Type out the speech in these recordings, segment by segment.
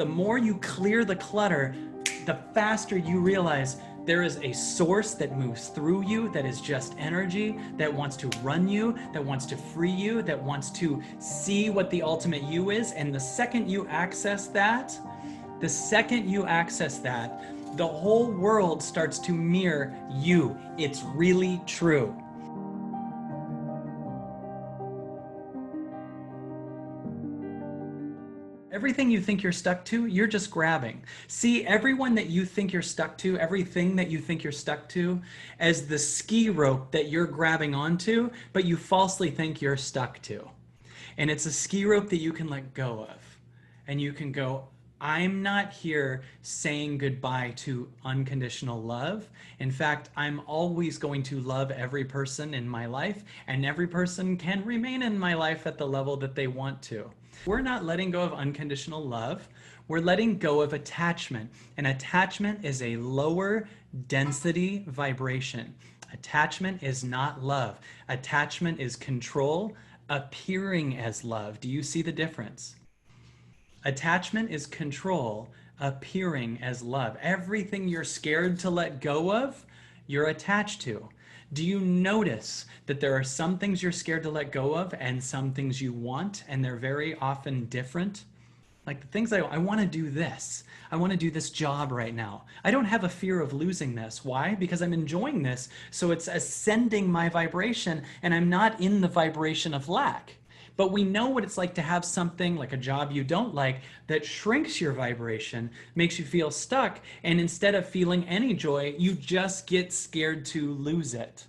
the more you clear the clutter, the faster you realize there is a source that moves through you, that is just energy, that wants to run you, that wants to free you, that wants to see what the ultimate you is. And the second you access that, the whole world starts to mirror you. It's really true. Everything you think you're stuck to, you're just grabbing. See everyone that you think you're stuck to, everything that you think you're stuck to, as the ski rope that you're grabbing onto, but you falsely think you're stuck to. And it's a ski rope that you can let go of. And you can go, I'm not here saying goodbye to unconditional love. In fact, I'm always going to love every person in my life, and every person can remain in my life at the level that they want to. We're not letting go of unconditional love. We're letting go of attachment. And attachment is a lower density vibration. Attachment is not love. Attachment is control appearing as love. Do you see the difference? Attachment is control appearing as love. Everything you're scared to let go of, you're attached to. Do you notice that there are some things you're scared to let go of and some things you want, and they're very often different? Like the things I want to do this. I want to do this job right now. I don't have a fear of losing this. Why? Because I'm enjoying this. So it's ascending my vibration, and I'm not in the vibration of lack. But we know what it's like to have something like a job you don't like that shrinks your vibration, makes you feel stuck, and instead of feeling any joy, you just get scared to lose it,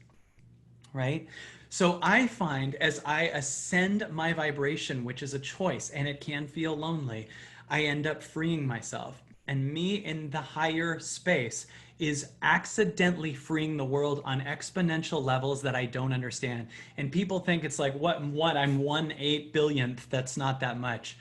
right? So I find as I ascend my vibration, which is a choice, and it can feel lonely, I end up freeing myself. And me in the higher space is accidentally freeing the world on exponential levels that I don't understand. And people think it's like, what, I'm 1/8 billionth, that's not that much.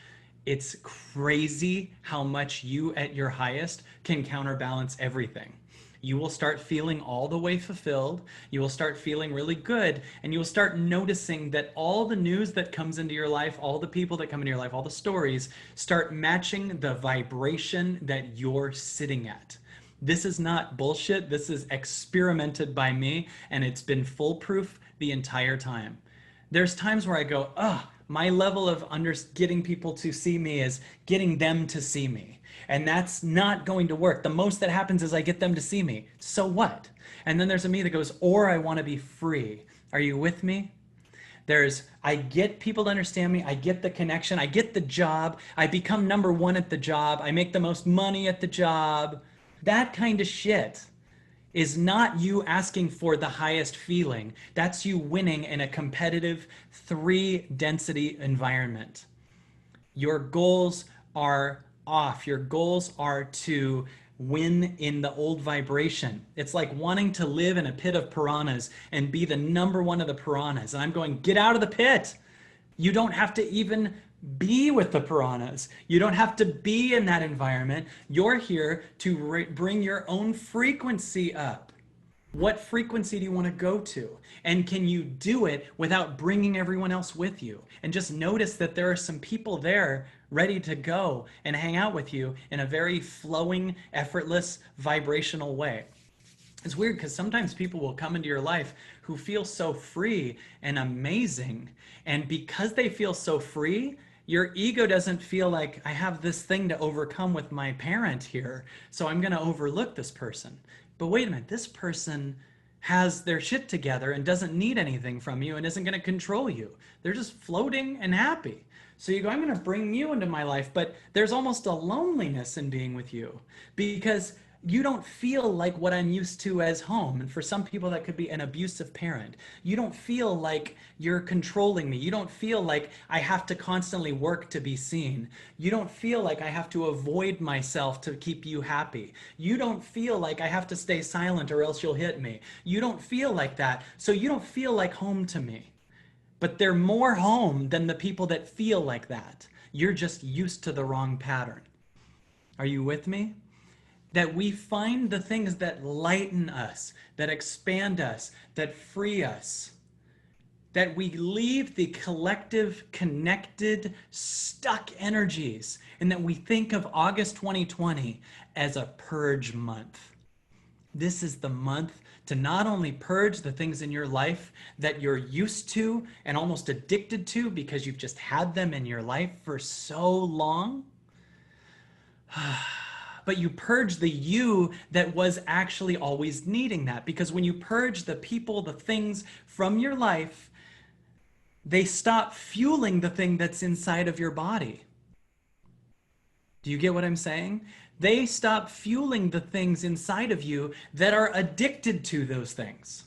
It's crazy how much you at your highest can counterbalance everything. You will start feeling all the way fulfilled. You will start feeling really good. And you will start noticing that all the news that comes into your life, all the people that come into your life, all the stories start matching the vibration that you're sitting at. This is not bullshit. This is experimented by me, and it's been foolproof the entire time. There's times where I go, my level of getting people to see me is getting them to see me. And that's not going to work. The most that happens is I get them to see me. So what? And then there's a me that goes, or I want to be free. Are you with me? I get people to understand me. I get the connection. I get the job. I become number one at the job. I make the most money at the job. That kind of shit is not you asking for the highest feeling. That's you winning in a competitive 3-density environment. Your goals are off. Your goals are to win in the old vibration. It's like wanting to live in a pit of piranhas and be the number one of the piranhas. And I'm going, get out of the pit. You don't have to even be with the piranhas. You don't have to be in that environment. You're here to bring your own frequency up. What frequency do you want to go to? And can you do it without bringing everyone else with you? And just notice that there are some people there ready to go and hang out with you in a very flowing, effortless, vibrational way. It's weird because sometimes people will come into your life who feel so free and amazing. And because they feel so free, your ego doesn't feel like I have this thing to overcome with my parent here, so I'm going to overlook this person. But wait a minute, this person has their shit together and doesn't need anything from you and isn't going to control you. They're just floating and happy. So you go, I'm going to bring you into my life, but there's almost a loneliness in being with you because you don't feel like what I'm used to as home. And for some people, that could be an abusive parent. You don't feel like you're controlling me. You don't feel like I have to constantly work to be seen. You don't feel like I have to avoid myself to keep you happy. You don't feel like I have to stay silent or else you'll hit me. You don't feel like that. So you don't feel like home to me. But they're more home than the people that feel like that. You're just used to the wrong pattern. Are you with me? That we find the things that lighten us, that expand us, that free us. that we leave the collective, connected, stuck energies, and that we think of August 2020 as a purge month. This is the month to not only purge the things in your life that you're used to and almost addicted to because you've just had them in your life for so long, but you purge the you that was actually always needing that. Because when you purge the people, the things from your life, they stop fueling the thing that's inside of your body. Do you get what I'm saying? They stop fueling the things inside of you that are addicted to those things,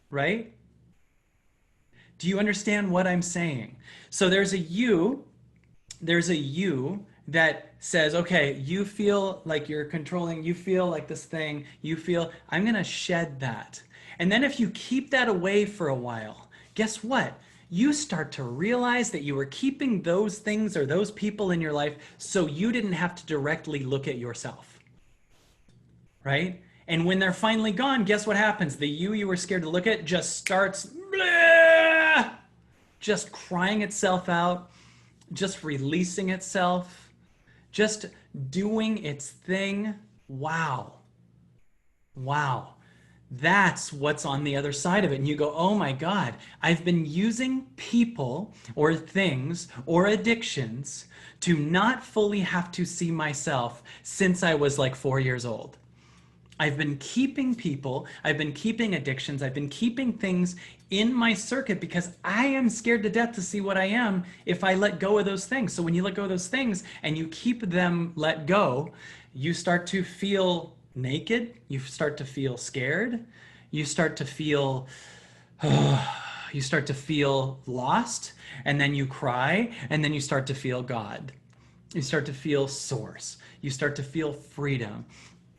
right? Do you understand what I'm saying? So there's a you that says, okay, you feel like you're controlling, you feel like this thing, you feel, I'm going to shed that. And then if you keep that away for a while, guess what? You start to realize that you were keeping those things or those people in your life so you didn't have to directly look at yourself, right? And when they're finally gone, guess what happens? The you were scared to look at just starts just crying itself out, just releasing itself, just doing its thing. Wow. Wow. That's what's on the other side of it. And you go, oh my God, I've been using people or things or addictions to not fully have to see myself since I was like 4 years old. I've been keeping people, I've been keeping addictions, I've been keeping things in my circuit because I am scared to death to see what I am if I let go of those things. So when you let go of those things and you keep them let go, you start to feel naked, you start to feel scared, you start to feel lost, and then you cry, and then you start to feel God. You start to feel source. You start to feel freedom.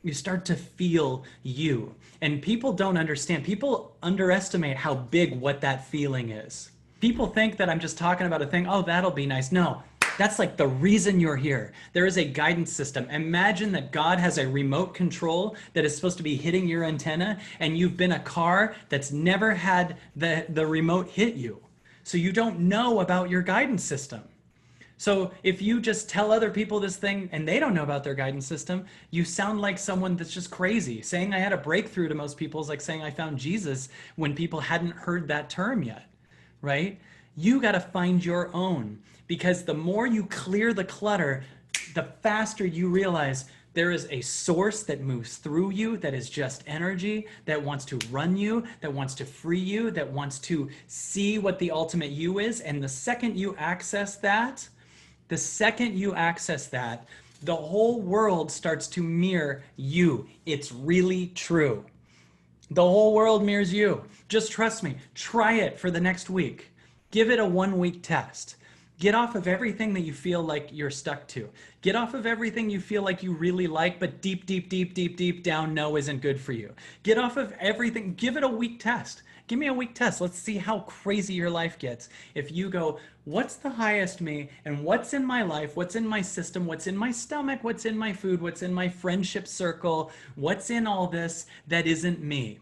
You start to feel you. And people don't understand. People underestimate how big what that feeling is. People think that I'm just talking about a thing. Oh, that'll be nice. No, that's like the reason you're here. There is a guidance system. Imagine that God has a remote control that is supposed to be hitting your antenna, and you've been a car that's never had the remote hit you. So you don't know about your guidance system. So if you just tell other people this thing and they don't know about their guidance system, you sound like someone that's just crazy. Saying I had a breakthrough to most people is like saying I found Jesus when people hadn't heard that term yet, right? You got to find your own, because the more you clear the clutter, the faster you realize there is a source that moves through you, that is just energy, that wants to run you, that wants to free you, that wants to see what the ultimate you is. And the second you access that, the whole world starts to mirror you. It's really true. The whole world mirrors you. Just trust me. Try it for the next week. Give it a 1-week test. Get off of everything that you feel like you're stuck to. Get off of everything you feel like you really like, but deep down, no isn't good for you. Get off of everything. Give it a week test. Give me a week test. Let's see how crazy your life gets. If you go, what's the highest me, and what's in my life, what's in my system, what's in my stomach, what's in my food, what's in my friendship circle, what's in all this that isn't me?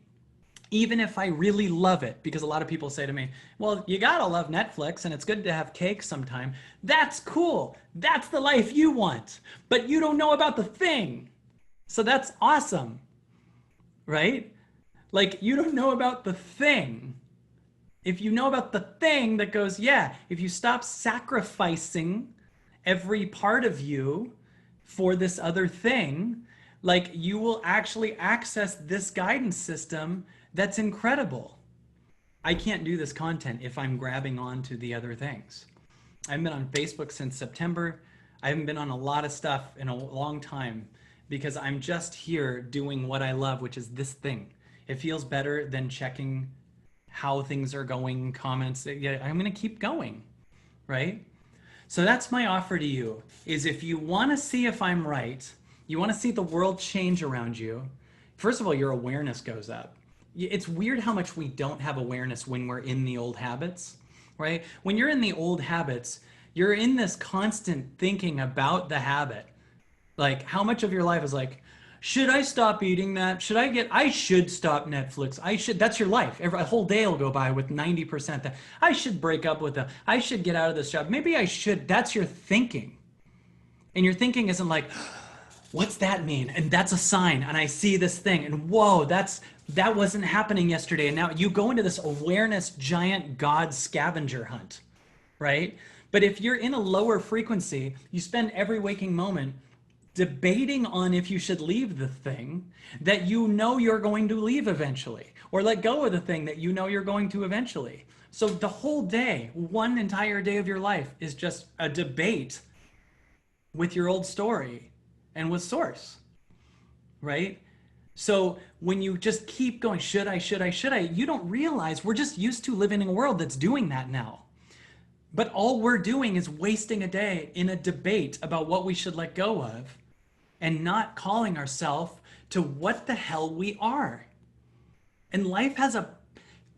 Even if I really love it, because a lot of people say to me, well, you gotta love Netflix and it's good to have cake sometime. That's cool. That's the life you want. But you don't know about the thing. So that's awesome, right? Like, you don't know about the thing. If you know about the thing that goes, yeah, if you stop sacrificing every part of you for this other thing, like, you will actually access this guidance system that's incredible. I can't do this content if I'm grabbing on to the other things. I haven't been on Facebook since September. I haven't been on a lot of stuff in a long time because I'm just here doing what I love, which is this thing. It feels better than checking how things are going, comments. Yeah, I'm going to keep going, right? So that's my offer to you, is if you want to see if I'm right, you want to see the world change around you, first of all, your awareness goes up. It's weird how much we don't have awareness when we're in the old habits, right? When you're in the old habits, you're in this constant thinking about the habit. Like, how much of your life is like, Should I stop eating that? I should stop Netflix. That's your life. A whole day will go by with 90% that I should break up with them. I should get out of this job. Maybe I should. That's your thinking. And your thinking isn't like, what's that mean? And that's a sign. And I see this thing and whoa, that wasn't happening yesterday. And now you go into this awareness giant God scavenger hunt, right? But if you're in a lower frequency, you spend every waking moment debating on if you should leave the thing that you know you're going to leave eventually, or let go of the thing that you know you're going to eventually. So the whole day, one entire day of your life is just a debate with your old story and with source, right? So when you just keep going, should I, you don't realize we're just used to living in a world that's doing that now. But all we're doing is wasting a day in a debate about what we should let go of and not calling ourselves to what the hell we are. And life has a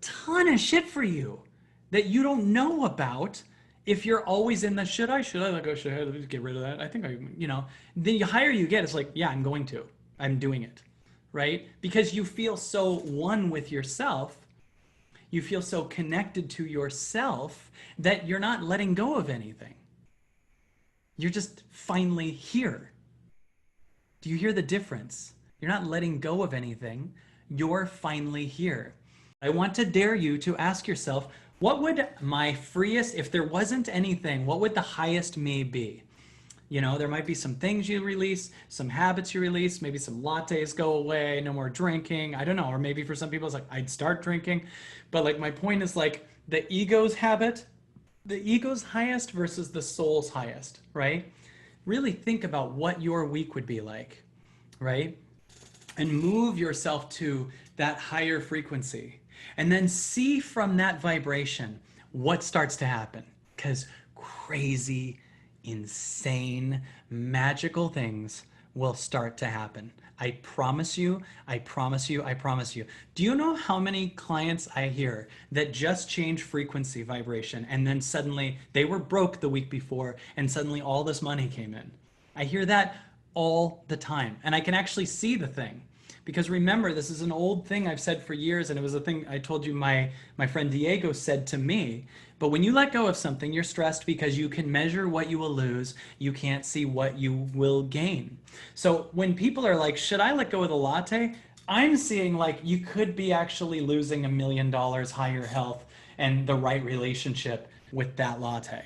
ton of shit for you that you don't know about if you're always in the should I let go, should I get rid of that? I think the higher you get, it's like, yeah, I'm doing it, right? Because you feel so one with yourself, you feel so connected to yourself that you're not letting go of anything. You're just finally here. Do you hear the difference? You're not letting go of anything. You're finally here. I want to dare you to ask yourself, what would my freest, if there wasn't anything, what would the highest me be? There might be some things you release, some habits you release, maybe some lattes go away, no more drinking. I don't know. Or maybe for some people, it's like, I'd start drinking. But like, my point is like the ego's habit, the ego's highest versus the soul's highest, right? Really think about what your week would be like, right? And move yourself to that higher frequency. And then see from that vibration what starts to happen. Because crazy, insane, magical things will start to happen. I promise you, I promise you, I promise you. Do you know how many clients I hear that just change frequency vibration and then suddenly they were broke the week before and suddenly all this money came in? I hear that all the time. And I can actually see the thing. Because remember, this is an old thing I've said for years, and it was a thing I told you my friend Diego said to me. But when you let go of something, you're stressed because you can measure what you will lose. You can't see what you will gain. So when people are like, should I let go of the latte? I'm seeing like you could be actually losing $1 million, higher health, and the right relationship with that latte.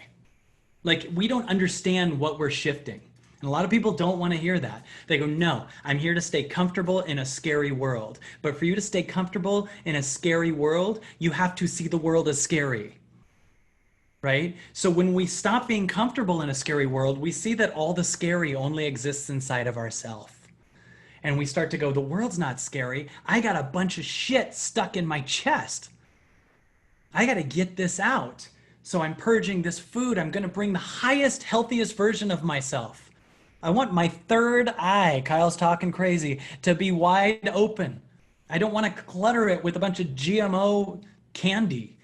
Like, we don't understand what we're shifting. And a lot of people don't want to hear that. They go, no, I'm here to stay comfortable in a scary world. But for you to stay comfortable in a scary world, you have to see the world as scary, right? So when we stop being comfortable in a scary world, we see that all the scary only exists inside of ourselves. And we start to go, the world's not scary. I got a bunch of shit stuck in my chest. I got to get this out. So I'm purging this food. I'm going to bring the highest, healthiest version of myself. I want my third eye, Kyle's talking crazy, to be wide open. I don't want to clutter it with a bunch of GMO candy.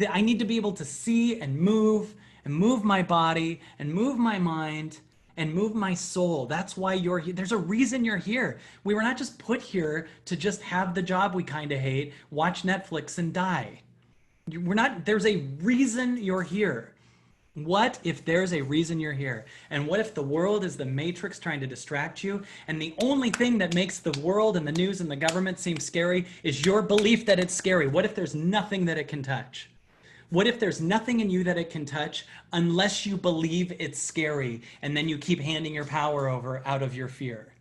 I need to be able to see and move my body and move my mind and move my soul. That's why you're here. There's a reason you're here. We were not just put here to just have the job we kind of hate, watch Netflix and die. There's a reason you're here. What if there's a reason you're here? And what if the world is the matrix trying to distract you? And the only thing that makes the world and the news and the government seem scary is your belief that it's scary. What if there's nothing that it can touch? What if there's nothing in you that it can touch unless you believe it's scary and then you keep handing your power over out of your fear?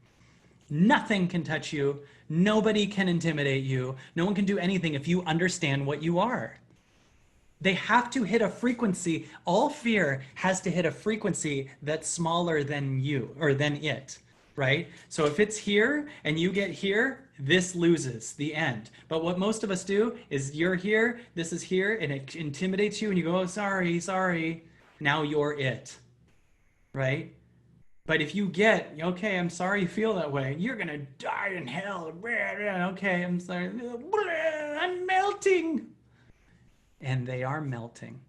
Nothing can touch you. Nobody can intimidate you. No one can do anything if you understand what you are. They have to hit a frequency. All fear has to hit a frequency that's smaller than you or than it, right? So if it's here and you get here, this loses the end. But what most of us do is you're here, this is here, and it intimidates you and you go, oh, sorry. Now you're it, right? But if you get, okay, I'm sorry you feel that way. You're going to die in hell. Okay, I'm sorry. I'm melting. And they are melting.